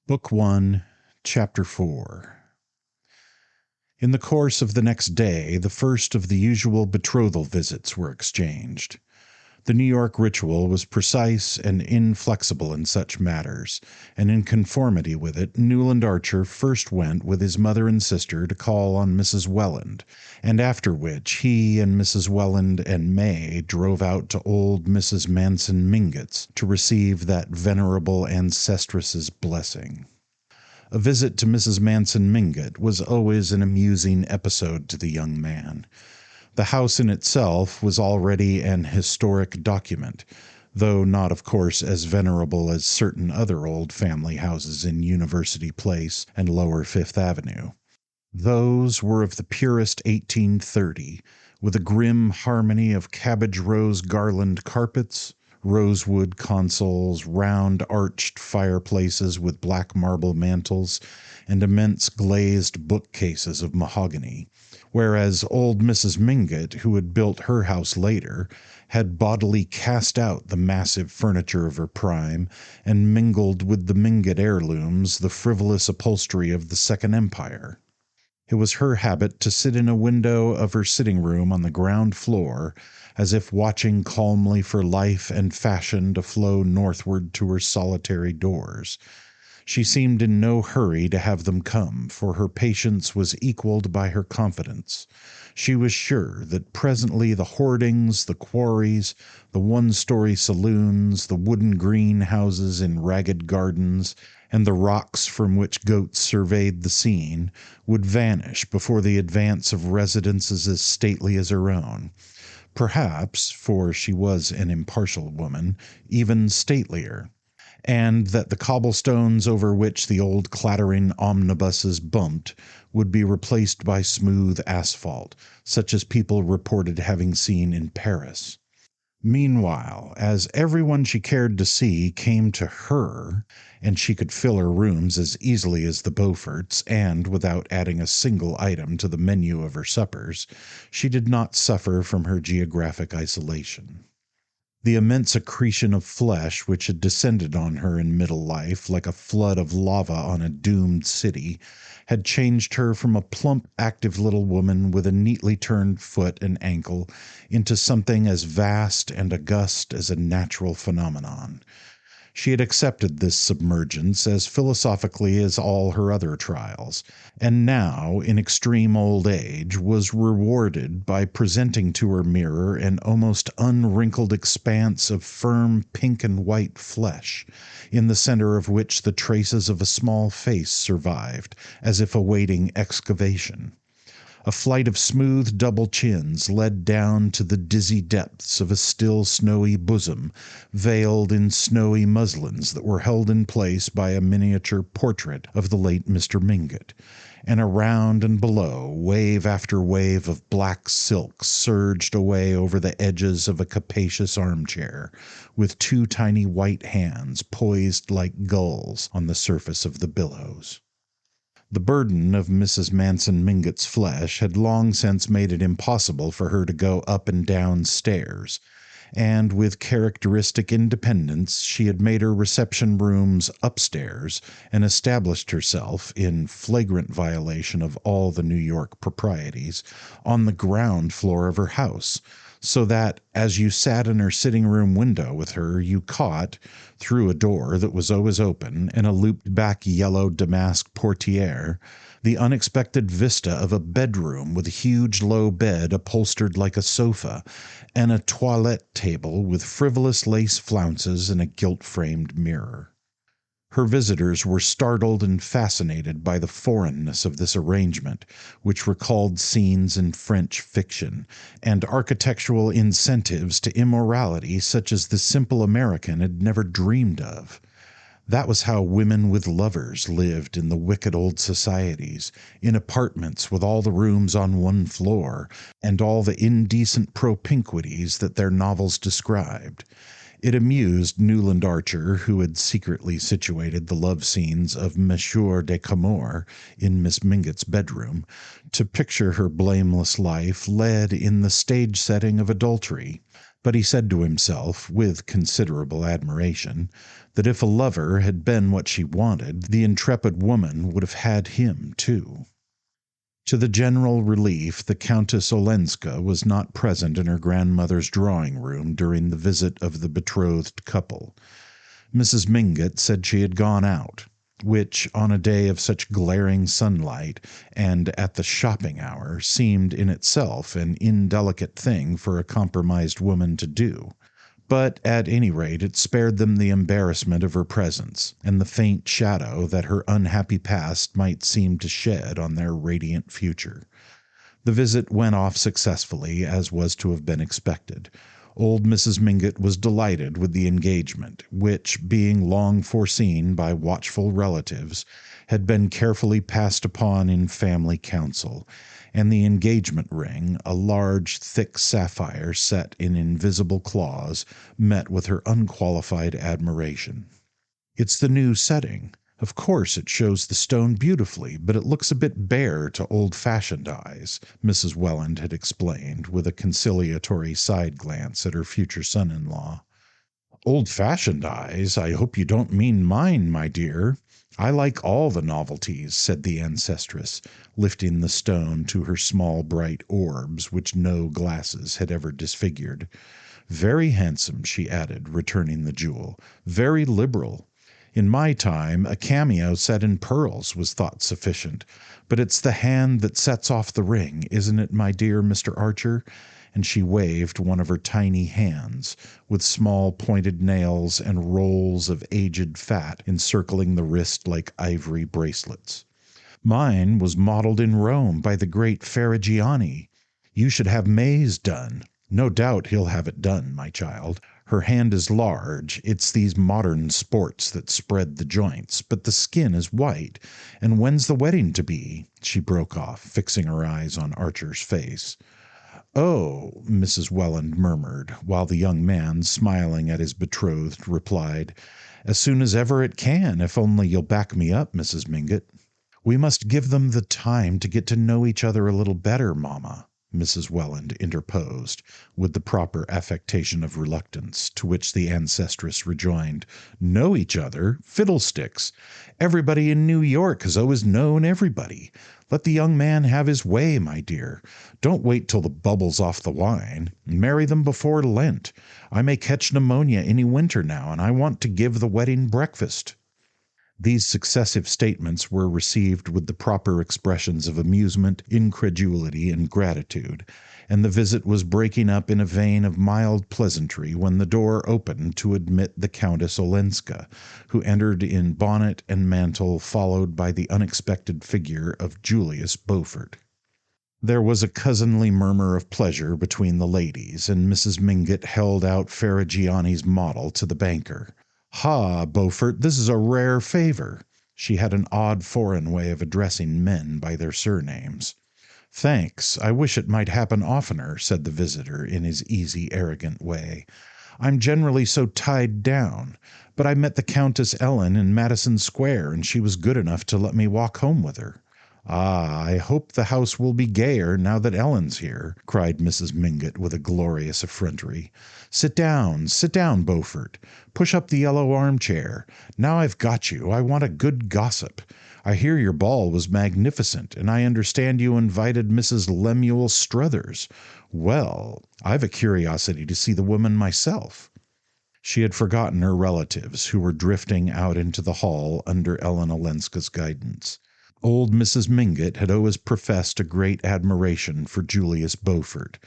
Book 1, Chapter 4. In the course of the next day, the first of the usual betrothal visits were exchanged. The New York ritual was precise and inflexible in such matters, and in conformity with it, Newland Archer first went with his mother and sister to call on Mrs. Welland, and after which he and Mrs. Welland and May drove out to old Mrs. Manson Mingott's to receive that venerable ancestress's blessing. A visit to Mrs. Manson Mingott was always an amusing episode to the young man. The house in itself was already an historic document, though not, of course, as venerable as certain other old family houses in University Place and Lower Fifth Avenue. Those were of the purest 1830, with a grim harmony of cabbage rose garland carpets, rosewood consoles, round arched fireplaces with black marble mantels, and immense glazed bookcases of mahogany, whereas old Mrs. Mingott, who had built her house later, had bodily cast out the massive furniture of her prime and mingled with the Mingott heirlooms the frivolous upholstery of the Second Empire. It was her habit to sit in a window of her sitting room on the ground floor, as if watching calmly for life and fashion to flow northward to her solitary doors. She seemed in no hurry to have them come, for her patience was equaled by her confidence. She was sure that presently the hoardings, the quarries, the one-story saloons, the wooden greenhouses in ragged gardens, and the rocks from which goats surveyed the scene, would vanish before the advance of residences as stately as her own. Perhaps, for she was an impartial woman, even statelier, and that the cobblestones over which the old clattering omnibuses bumped would be replaced by smooth asphalt, such as people reported having seen in Paris. Meanwhile, as everyone she cared to see came to her, and she could fill her rooms as easily as the Beauforts, and without adding a single item to the menu of her suppers, she did not suffer from her geographic isolation. The immense accretion of flesh which had descended on her in middle life like a flood of lava on a doomed city had changed her from a plump, active little woman with a neatly turned foot and ankle into something as vast and august as a natural phenomenon. She had accepted this submergence as philosophically as all her other trials, and now, in extreme old age, was rewarded by presenting to her mirror an almost unwrinkled expanse of firm pink and white flesh, in the center of which the traces of a small face survived, as if awaiting excavation. A flight of smooth double chins led down to the dizzy depths of a still snowy bosom, veiled in snowy muslins that were held in place by a miniature portrait of the late Mr. Mingott, and around and below, wave after wave of black silk surged away over the edges of a capacious armchair, with two tiny white hands poised like gulls on the surface of the billows. The burden of Mrs. Manson Mingott's flesh had long since made it impossible for her to go up and down stairs, and with characteristic independence she had made her reception rooms upstairs and established herself, in flagrant violation of all the New York proprieties, on the ground floor of her house, so that, as you sat in her sitting-room window with her, you caught, through a door that was always open and a looped-back yellow damask portière, the unexpected vista of a bedroom with a huge low bed upholstered like a sofa, and a toilette table with frivolous lace flounces and a gilt-framed mirror. Her visitors were startled and fascinated by the foreignness of this arrangement, which recalled scenes in French fiction, and architectural incentives to immorality such as the simple American had never dreamed of. That was how women with lovers lived in the wicked old societies, in apartments with all the rooms on one floor, and all the indecent propinquities that their novels described. It amused Newland Archer, who had secretly situated the love scenes of Monsieur de Camors in Miss Mingott's bedroom, to picture her blameless life led in the stage setting of adultery, But he said to himself, with considerable admiration, that if a lover had been what she wanted, the intrepid woman would have had him too. To the general relief, the Countess Olenska was not present in her grandmother's drawing room during the visit of the betrothed couple. Mrs. Mingott said she had gone out, which, on a day of such glaring sunlight and at the shopping hour, seemed in itself an indelicate thing for a compromised woman to do. But at any rate it spared them the embarrassment of her presence, and the faint shadow that her unhappy past might seem to shed on their radiant future. The visit went off successfully, as was to have been expected. Old Mrs. Mingott was delighted with the engagement, which, being long foreseen by watchful relatives, had been carefully passed upon in family council, and the engagement ring, a large, thick sapphire set in invisible claws, met with her unqualified admiration. "It's the new setting. Of course it shows the stone beautifully, but it looks a bit bare to old-fashioned eyes," Mrs. Welland had explained, with a conciliatory side-glance at her future son-in-law. "Old-fashioned eyes? I hope you don't mean mine, my dear. I like all the novelties," said the ancestress, lifting the stone to her small bright orbs, which no glasses had ever disfigured. "Very handsome," she added, returning the jewel. "Very liberal. In my time a cameo set in pearls was thought sufficient, but it's the hand that sets off the ring, isn't it, my dear Mr. Archer?" And she waved one of her tiny hands, with small pointed nails and rolls of aged fat encircling the wrist like ivory bracelets. "Mine was modelled in Rome by the great Ferrigiani. You should have May's done. No doubt he'll have it done, my child. Her hand is large. It's these modern sports that spread the joints, but the skin is white. And when's the wedding to be?" she broke off, fixing her eyes on Archer's face. "Oh," Mrs. Welland murmured, while the young man, smiling at his betrothed, replied, "As soon as ever it can, if only you'll back me up, Mrs. Mingott." "We must give them the time to get to know each other a little better, mamma," Mrs. Welland interposed, with the proper affectation of reluctance, to which the ancestress rejoined, "Know each other? Fiddlesticks! Everybody in New York has always known everybody. Let the young man have his way, my dear. Don't wait till the bubble's off the wine. Marry them before Lent. I may catch pneumonia any winter now, and I want to give the wedding breakfast." These successive statements were received with the proper expressions of amusement, incredulity, and gratitude, and the visit was breaking up in a vein of mild pleasantry when the door opened to admit the Countess Olenska, who entered in bonnet and mantle, followed by the unexpected figure of Julius Beaufort. There was a cousinly murmur of pleasure between the ladies, and Mrs. Mingott held out Ferrigiani's model to the banker. "Ha, Beaufort, this is a rare favor." She had an odd foreign way of addressing men by their surnames. "Thanks. I wish it might happen oftener," said the visitor in his easy, arrogant way. "I'm generally so tied down. But I met the Countess Ellen in Madison Square, and she was good enough to let me walk home with her." "Ah, I hope the house will be gayer now that Ellen's here," cried Mrs. Mingott with a glorious effrontery. Sit down, Beaufort. Push up the yellow armchair. Now I've got you, I want a good gossip. I hear your ball was magnificent, and I understand you invited Mrs. Lemuel Struthers. Well, I've a curiosity to see the woman myself." She had forgotten her relatives, who were drifting out into the hall under Ellen Olenska's guidance. Old Mrs. Mingott had always professed a great admiration for Julius Beaufort,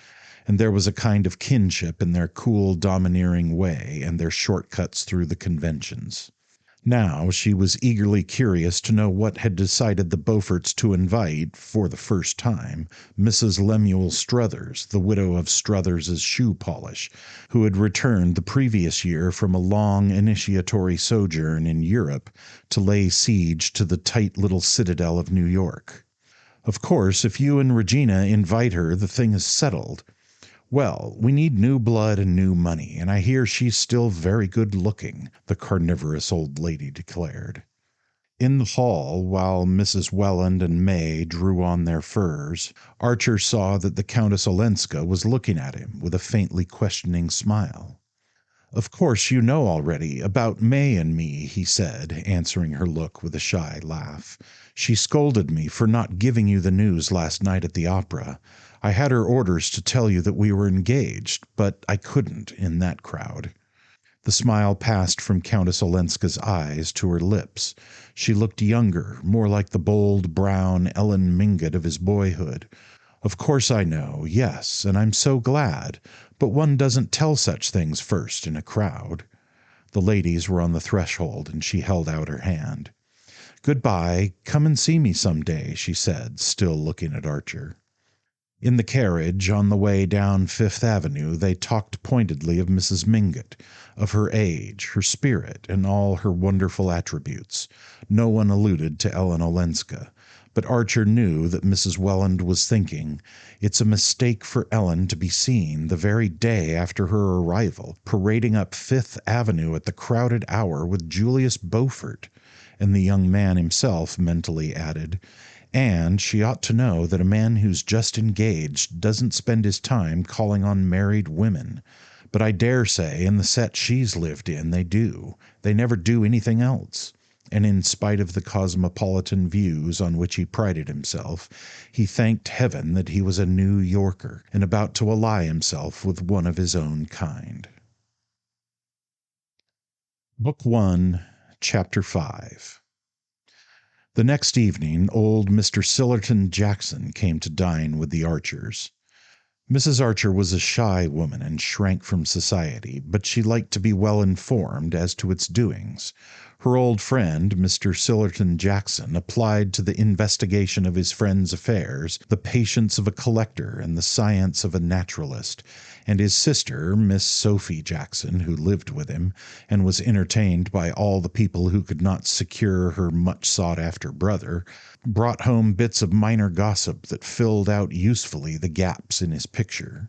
and there was a kind of kinship in their cool, domineering way and their shortcuts through the conventions. Now she was eagerly curious to know what had decided the Beauforts to invite, for the first time, Mrs. Lemuel Struthers, the widow of Struthers's shoe polish, who had returned the previous year from a long initiatory sojourn in Europe to lay siege to the tight little citadel of New York. "Of course, if you and Regina invite her, the thing is settled. Well, we need new blood and new money, and I hear she's still very good looking," the carnivorous old lady declared. In the hall, while Mrs. Welland and May drew on their furs, Archer saw that the Countess Olenska was looking at him with a faintly questioning smile. "Of course you know already about May and me," he said, answering her look with a shy laugh. "She scolded me for not giving you the news last night at the opera. I had her orders to tell you that we were engaged, but I couldn't in that crowd." The smile passed from Countess Olenska's eyes to her lips. She looked younger, more like the bold, brown Ellen Mingott of his boyhood. "Of course I know, yes, and I'm so glad. But one doesn't tell such things first in a crowd." The ladies were on the threshold, and she held out her hand. "Good-bye. Come and see me some day," she said, still looking at Archer. In the carriage, on the way down Fifth Avenue, they talked pointedly of Mrs. Mingott, of her age, her spirit, and all her wonderful attributes. No one alluded to Ellen Olenska, but Archer knew that Mrs. Welland was thinking, "It's a mistake for Ellen to be seen, the very day after her arrival, parading up Fifth Avenue at the crowded hour with Julius Beaufort." And the young man himself mentally added, "And she ought to know that a man who's just engaged doesn't spend his time calling on married women. But I dare say in the set she's lived in they do. They never do anything else." And in spite of the cosmopolitan views on which he prided himself, he thanked heaven that he was a New Yorker, and about to ally himself with one of his own kind. Book 1, Chapter 5. The next evening old Mr. Sillerton Jackson came to dine with the Archers. Mrs. Archer was a shy woman and shrank from society, but she liked to be well informed as to its doings. Her old friend, Mr. Sillerton Jackson, applied to the investigation of his friend's affairs the patience of a collector and the science of a naturalist, and his sister, Miss Sophie Jackson, who lived with him, and was entertained by all the people who could not secure her much-sought-after brother, brought home bits of minor gossip that filled out usefully the gaps in his picture.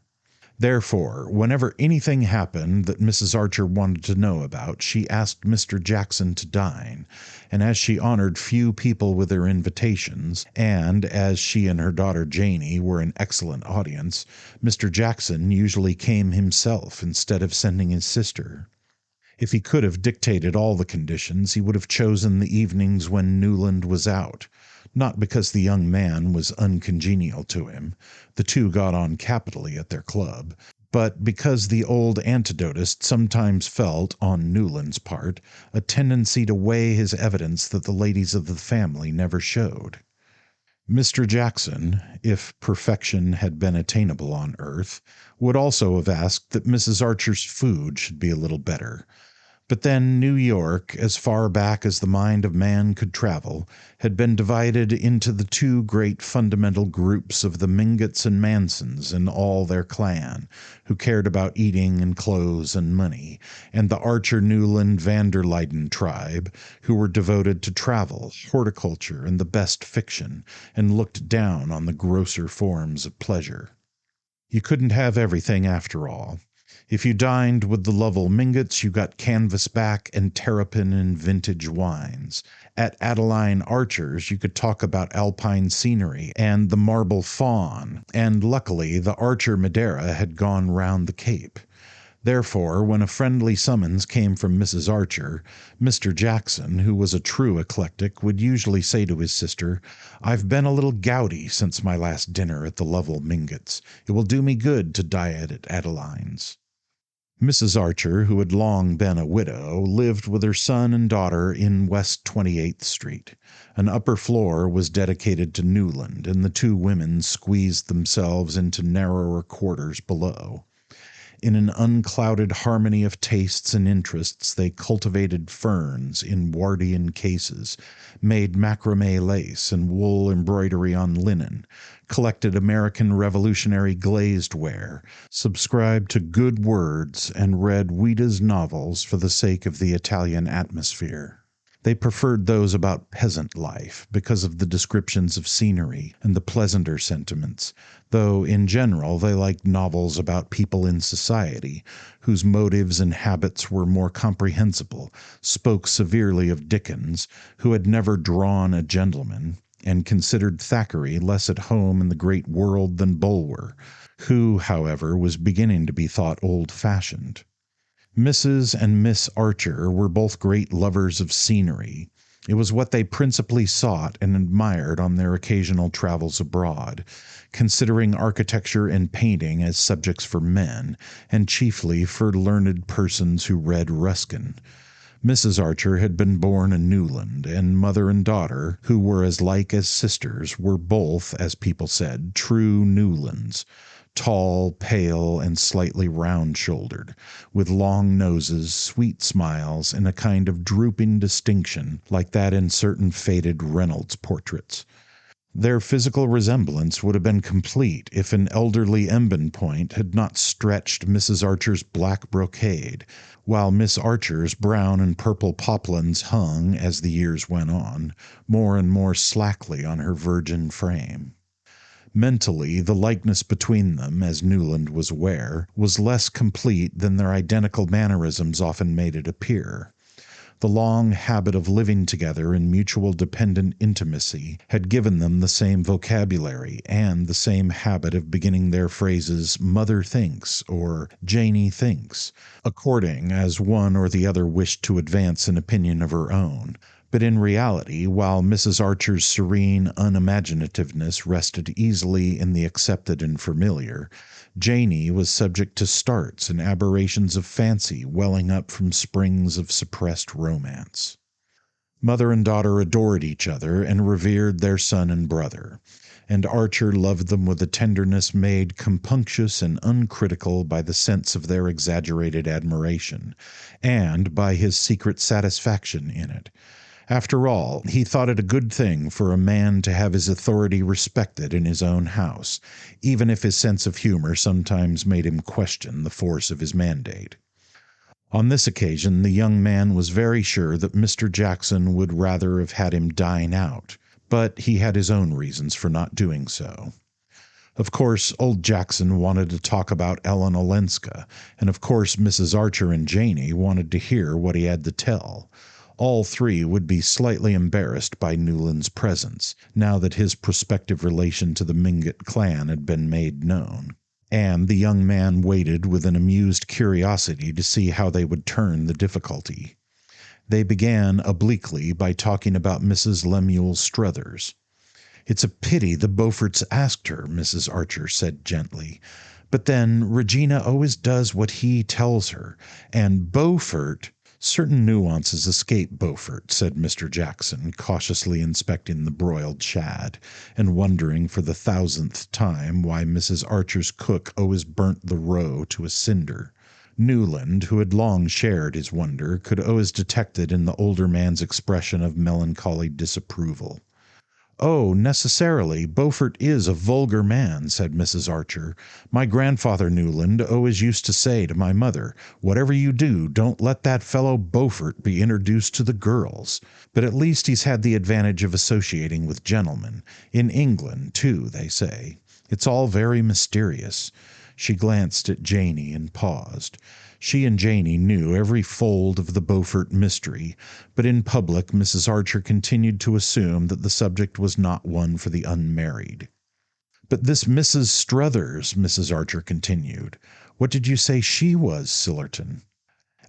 Therefore, whenever anything happened that Mrs. Archer wanted to know about, she asked Mr. Jackson to dine, and as she honored few people with her invitations, and as she and her daughter Janie were an excellent audience, Mr. Jackson usually came himself instead of sending his sister. If he could have dictated all the conditions, he would have chosen the evenings when Newland was out. Not because the young man was uncongenial to him, the two got on capitally at their club, but because the old antidotist sometimes felt, on Newland's part, a tendency to weigh his evidence that the ladies of the family never showed. Mr. Jackson, if perfection had been attainable on earth, would also have asked that Mrs. Archer's food should be a little better. But then New York, as far back as the mind of man could travel, had been divided into the two great fundamental groups of the Mingotts and Mansons and all their clan, who cared about eating and clothes and money, and the Archer Newland van der Luyden tribe, who were devoted to travel, horticulture, and the best fiction, and looked down on the grosser forms of pleasure. You couldn't have everything after all. If you dined with the Lovell Mingotts, you got canvas-back and terrapin and vintage wines. At Adeline Archer's you could talk about alpine scenery and the marble faun, and luckily the Archer Madeira had gone round the Cape. Therefore, when a friendly summons came from Mrs. Archer, Mr. Jackson, who was a true eclectic, would usually say to his sister, "I've been a little gouty since my last dinner at the Lovell Mingotts. It will do me good to diet at Adeline's." Mrs. Archer, who had long been a widow, lived with her son and daughter in West 28th Street. An upper floor was dedicated to Newland, and the two women squeezed themselves into narrower quarters below. In an unclouded harmony of tastes and interests, they cultivated ferns in Wardian cases, made macrame lace and wool embroidery on linen, collected American Revolutionary glazed ware, subscribed to Good Words, and read Ouida's novels for the sake of the Italian atmosphere. They preferred those about peasant life because of the descriptions of scenery and the pleasanter sentiments, though in general they liked novels about people in society, whose motives and habits were more comprehensible, spoke severely of Dickens, who had never drawn a gentleman, and considered Thackeray less at home in the great world than Bulwer, who, however, was beginning to be thought old-fashioned. Mrs. and Miss Archer were both great lovers of scenery. It was what they principally sought and admired on their occasional travels abroad, considering architecture and painting as subjects for men, and chiefly for learned persons who read Ruskin. Mrs. Archer had been born in Newland, and mother and daughter, who were as like as sisters, were both, as people said, true Newlands. Tall, pale, and slightly round-shouldered, with long noses, sweet smiles, and a kind of drooping distinction like that in certain faded Reynolds portraits. Their physical resemblance would have been complete if an elderly embonpoint had not stretched Mrs. Archer's black brocade, while Miss Archer's brown and purple poplins hung, as the years went on, more and more slackly on her virgin frame. Mentally, the likeness between them, as Newland was aware, was less complete than their identical mannerisms often made it appear. The long habit of living together in mutual dependent intimacy had given them the same vocabulary and the same habit of beginning their phrases "Mother thinks" or "Janie thinks," according as one or the other wished to advance an opinion of her own. But in reality, while Mrs. Archer's serene unimaginativeness rested easily in the accepted and familiar, Janie was subject to starts and aberrations of fancy welling up from springs of suppressed romance. Mother and daughter adored each other and revered their son and brother, and Archer loved them with a tenderness made compunctious and uncritical by the sense of their exaggerated admiration, and by his secret satisfaction in it. After all, he thought it a good thing for a man to have his authority respected in his own house, even if his sense of humor sometimes made him question the force of his mandate. On this occasion the young man was very sure that Mr. Jackson would rather have had him dine out, but he had his own reasons for not doing so. Of course, old Jackson wanted to talk about Ellen Olenska, and of course Mrs. Archer and Janie wanted to hear what he had to tell. All three would be slightly embarrassed by Newland's presence, now that his prospective relation to the Mingott clan had been made known, and the young man waited with an amused curiosity to see how they would turn the difficulty. They began obliquely by talking about Mrs. Lemuel Struthers. "It's a pity the Beauforts asked her," Mrs. Archer said gently. "But then Regina always does what he tells her, and Beaufort—" "Certain nuances escape Beaufort," said Mr. Jackson, cautiously inspecting the broiled shad, and wondering for the 1,000th time why Mrs. Archer's cook always burnt the roe to a cinder. Newland, who had long shared his wonder, could always detect it in the older man's expression of melancholy disapproval. "Oh, necessarily, Beaufort is a vulgar man," said Mrs. Archer. "My grandfather Newland always used to say to my mother, 'Whatever you do, don't let that fellow Beaufort be introduced to the girls.' But at least he's had the advantage of associating with gentlemen. In England, too, they say. It's all very mysterious." She glanced at Janie and paused. She and Janie knew every fold of the Beaufort mystery, but in public Mrs. Archer continued to assume that the subject was not one for the unmarried. "But this Mrs. Struthers," Mrs. Archer continued, "what did you say she was, Sillerton?"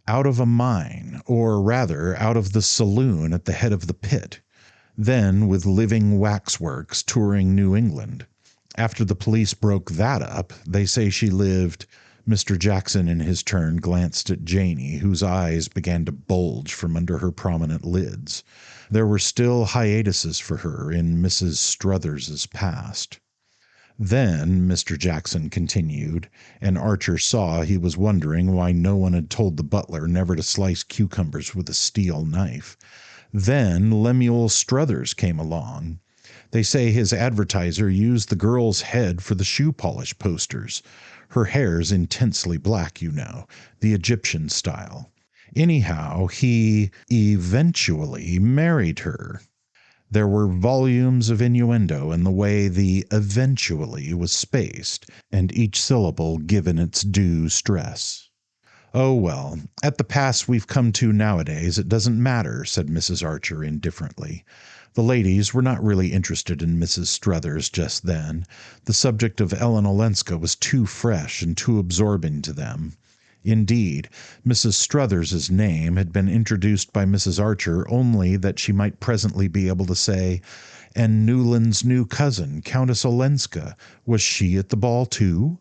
"Out of a mine, or rather out of the saloon at the head of the pit. Then with living waxworks touring New England. After the police broke that up, they say she lived—" Mr. Jackson in his turn glanced at Janie, whose eyes began to bulge from under her prominent lids. There were still hiatuses for her in Mrs. Struthers's past. "Then," Mr. Jackson continued, and Archer saw he was wondering why no one had told the butler never to slice cucumbers with a steel knife, "then Lemuel Struthers came along. They say his advertiser used the girl's head for the shoe polish posters. Her hair's intensely black, you know, the Egyptian style. Anyhow, he eventually married her. There were volumes of innuendo in the way the eventually was spaced, and each syllable given its due stress. "Oh, well, at the pass we've come to nowadays, it doesn't matter," said Mrs. Archer indifferently. The ladies were not really interested in Mrs. Struthers just then. The subject of Ellen Olenska was too fresh and too absorbing to them. Indeed, Mrs. Struthers's name had been introduced by Mrs. Archer only that she might presently be able to say, "And Newland's new cousin, Countess Olenska, was she at the ball too?"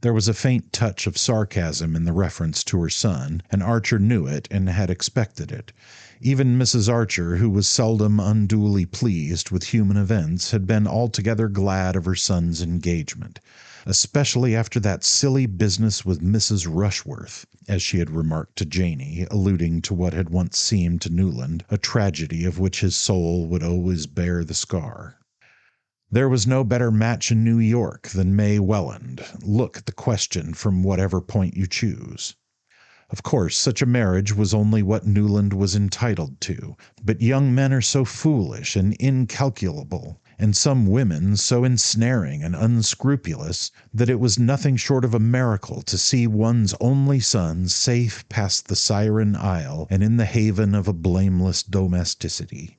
There was a faint touch of sarcasm in the reference to her son, and Archer knew it and had expected it. Even Mrs. Archer, who was seldom unduly pleased with human events, had been altogether glad of her son's engagement, especially after that silly business with Mrs. Rushworth, as she had remarked to Janey, alluding to what had once seemed to Newland a tragedy of which his soul would always bear the scar. There was no better match in New York than May Welland. Look at the question from whatever point you choose. Of course, such a marriage was only what Newland was entitled to, but young men are so foolish and incalculable, and some women so ensnaring and unscrupulous, that it was nothing short of a miracle to see one's only son safe past the Siren Isle and in the haven of a blameless domesticity.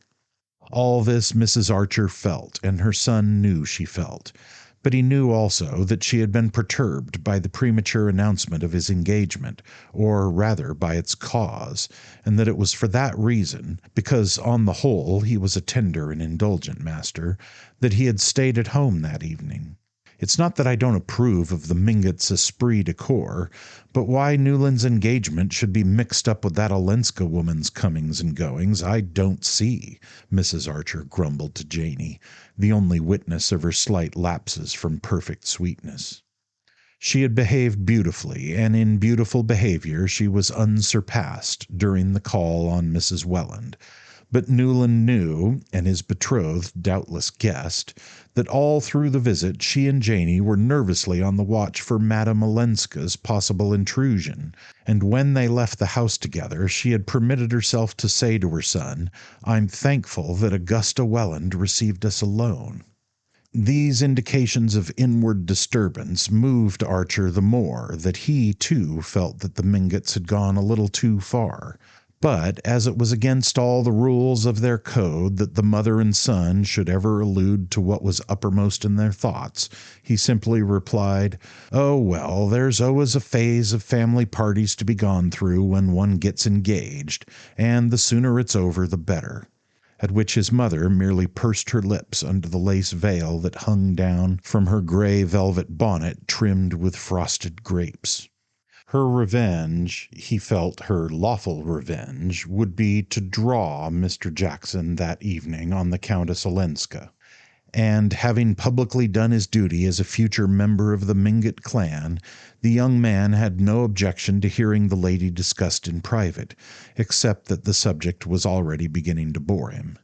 All this Mrs. Archer felt, and her son knew she felt. But he knew also that she had been perturbed by the premature announcement of his engagement, or rather by its cause, and that it was for that reason, because on the whole he was a tender and indulgent master, that he had stayed at home that evening. It's not that I don't approve of the Mingotts' esprit de corps, but why Newland's engagement should be mixed up with that Olenska woman's comings and goings, I don't see, Mrs. Archer grumbled to Janey, the only witness of her slight lapses from perfect sweetness. She had behaved beautifully, and in beautiful behavior she was unsurpassed during the call on Mrs. Welland. But Newland knew, and his betrothed doubtless guessed, that all through the visit she and Janey were nervously on the watch for Madame Olenska's possible intrusion, and when they left the house together she had permitted herself to say to her son, "I'm thankful that Augusta Welland received us alone." These indications of inward disturbance moved Archer the more that he, too, felt that the Mingotts had gone a little too far. But as it was against all the rules of their code that the mother and son should ever allude to what was uppermost in their thoughts, he simply replied, "Oh, well, there's always a phase of family parties to be gone through when one gets engaged, and the sooner it's over the better." At which his mother merely pursed her lips under the lace veil that hung down from her gray velvet bonnet trimmed with frosted grapes. Her revenge, he felt her lawful revenge, would be to draw Mr. Jackson that evening on the Countess Olenska. And having publicly done his duty as a future member of the Mingott clan, the young man had no objection to hearing the lady discussed in private, except that the subject was already beginning to bore him.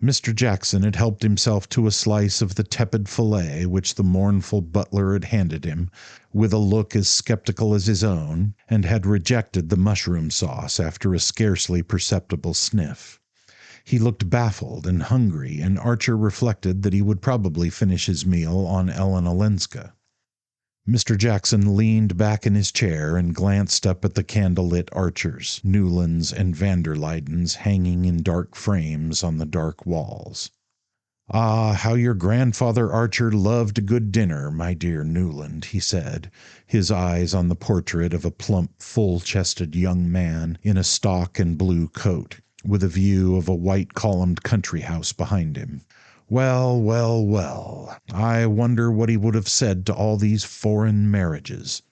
Mr. Jackson had helped himself to a slice of the tepid fillet which the mournful butler had handed him, with a look as skeptical as his own, and had rejected the mushroom sauce after a scarcely perceptible sniff. He looked baffled and hungry, and Archer reflected that he would probably finish his meal on Ellen Olenska. Mr. Jackson leaned back in his chair and glanced up at the candle-lit Archers, Newlands, and Vanderlydens hanging in dark frames on the dark walls. "Ah, how your grandfather Archer loved a good dinner, my dear Newland," he said, his eyes on the portrait of a plump, full-chested young man in a stock and blue coat, with a view of a white-columned country house behind him. "Well, well, well, I wonder what he would have said to all these foreign marriages."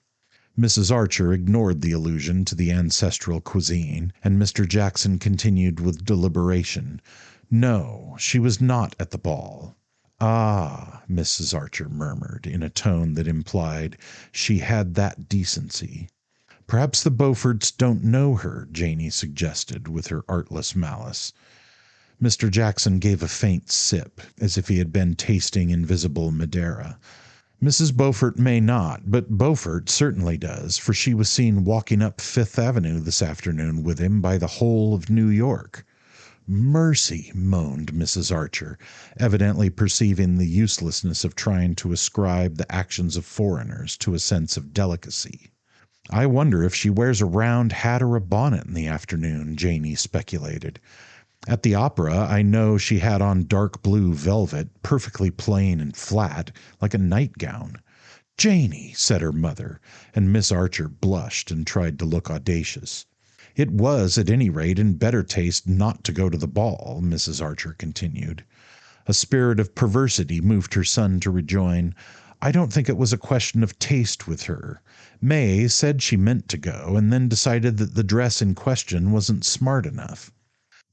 Mrs. Archer ignored the allusion to the ancestral cuisine, and Mr. Jackson continued with deliberation. No, she was not at the ball. "Ah," Mrs. Archer murmured, in a tone that implied she had that decency. "Perhaps the Beauforts don't know her," Janey suggested, with her artless malice. Mr. Jackson gave a faint sip, as if he had been tasting invisible Madeira. Mrs. Beaufort may not, but Beaufort certainly does, for she was seen walking up Fifth Avenue this afternoon with him by the whole of New York. Mercy, moaned Mrs. Archer, evidently perceiving the uselessness of trying to ascribe the actions of foreigners to a sense of delicacy. I wonder if she wears a round hat or a bonnet in the afternoon, Janey speculated. At the opera, I know she had on dark blue velvet, perfectly plain and flat, like a nightgown. Janey, said her mother, and Miss Archer blushed and tried to look audacious. It was, at any rate, in better taste not to go to the ball, Mrs. Archer continued. A spirit of perversity moved her son to rejoin, I don't think it was a question of taste with her. May said she meant to go, and then decided that the dress in question wasn't smart enough.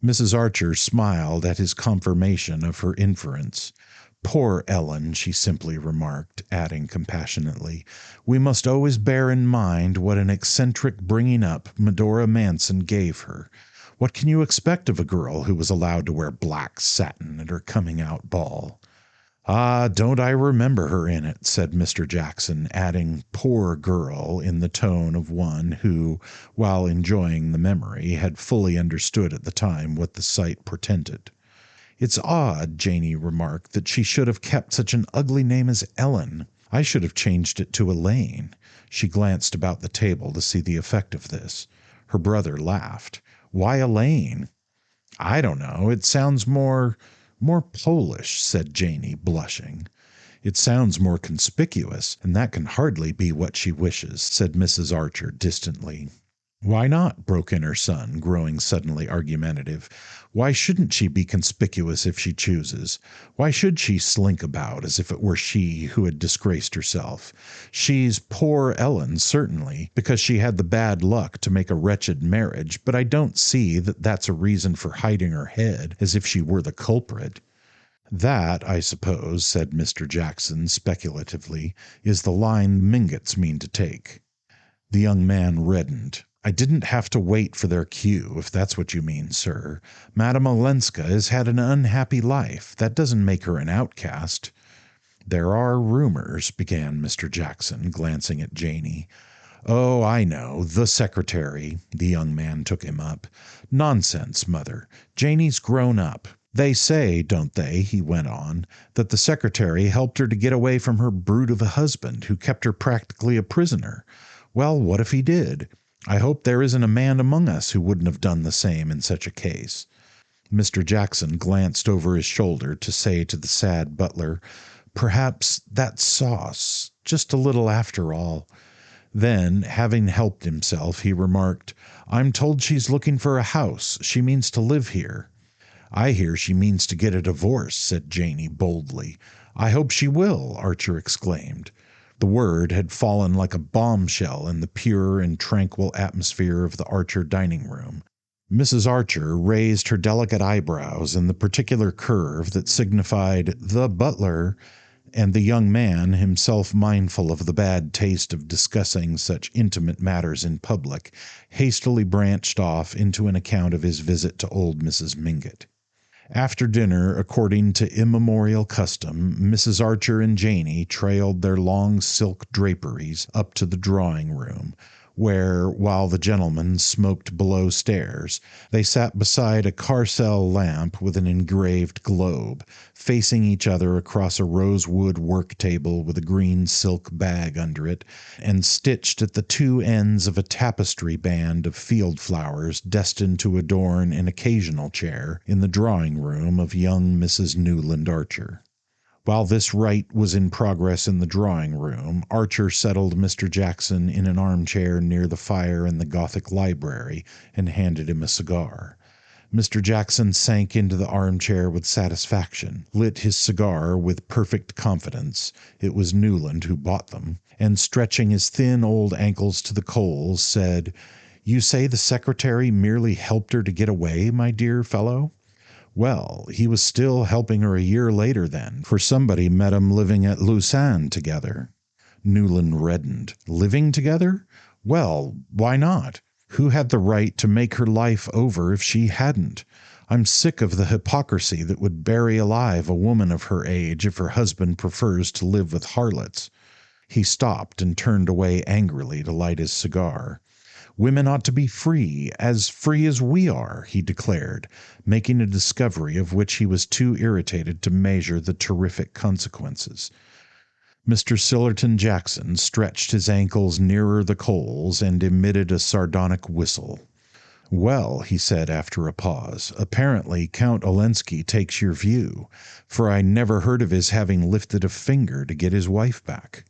Mrs. Archer smiled at his confirmation of her inference. Poor Ellen, she simply remarked, adding compassionately, we must always bear in mind what an eccentric bringing up Medora Manson gave her. What can you expect of a girl who was allowed to wear black satin at her coming-out ball? Ah, don't I remember her in it, said Mr. Jackson, adding poor girl in the tone of one who, while enjoying the memory, had fully understood at the time what the sight portended. It's odd, Janey remarked, that she should have kept such an ugly name as Ellen. I should have changed it to Elaine. She glanced about the table to see the effect of this. Her brother laughed. Why Elaine? I don't know. It sounds more Polish, said Janey, blushing. It sounds more conspicuous, and that can hardly be what she wishes, said Mrs. Archer distantly. Why not? Broke in her son, growing suddenly argumentative. Why shouldn't she be conspicuous if she chooses? Why should she slink about as if it were she who had disgraced herself? She's poor Ellen, certainly, because she had the bad luck to make a wretched marriage, but I don't see that that's a reason for hiding her head as if she were the culprit. That, I suppose, said Mr. Jackson speculatively, is the line the Mingotts mean to take. The young man reddened. I didn't have to wait for their cue, if that's what you mean, sir. Madame Olenska has had an unhappy life. That doesn't make her an outcast. There are rumors, began Mr. Jackson, glancing at Janey. Oh, I know, the secretary, the young man took him up. Nonsense, mother. Janey's grown up. They say, don't they, he went on, that the secretary helped her to get away from her brute of a husband who kept her practically a prisoner. Well, what if he did? I hope there isn't a man among us who wouldn't have done the same in such a case. Mr. Jackson glanced over his shoulder to say to the sad butler, Perhaps that's sauce, just a little after all. Then, having helped himself, he remarked, I'm told she's looking for a house. She means to live here. I hear she means to get a divorce, said Janey boldly. I hope she will, Archer exclaimed. The word had fallen like a bombshell in the pure and tranquil atmosphere of the Archer dining room. Mrs. Archer raised her delicate eyebrows in the particular curve that signified the butler, and the young man, himself mindful of the bad taste of discussing such intimate matters in public, hastily branched off into an account of his visit to old Mrs. Mingott. After dinner, according to immemorial custom, Mrs. Archer and Janey trailed their long silk draperies up to the drawing-room, where, while the gentlemen smoked below stairs, they sat beside a carcel lamp with an engraved globe, facing each other across a rosewood work-table with a green silk bag under it, and stitched at the two ends of a tapestry band of field flowers destined to adorn an occasional chair in the drawing-room of young Mrs. Newland Archer. While this rite was in progress in the drawing-room, Archer settled Mr. Jackson in an armchair near the fire in the Gothic library and handed him a cigar. Mr. Jackson sank into the armchair with satisfaction, lit his cigar with perfect confidence (it was Newland who bought them), and stretching his thin old ankles to the coals, said, "You say the secretary merely helped her to get away, my dear fellow?" Well, he was still helping her a year later then, for somebody met 'em living at Lausanne together. Newland reddened. Living together? Well, why not? Who had the right to make her life over if she hadn't? I'm sick of the hypocrisy that would bury alive a woman of her age if her husband prefers to live with harlots. He stopped and turned away angrily to light his cigar. "Women ought to be free as we are," he declared, making a discovery of which he was too irritated to measure the terrific consequences. Mr. Sillerton Jackson stretched his ankles nearer the coals and emitted a sardonic whistle. "Well," he said after a pause, "apparently Count Olenski takes your view, for I never heard of his having lifted a finger to get his wife back."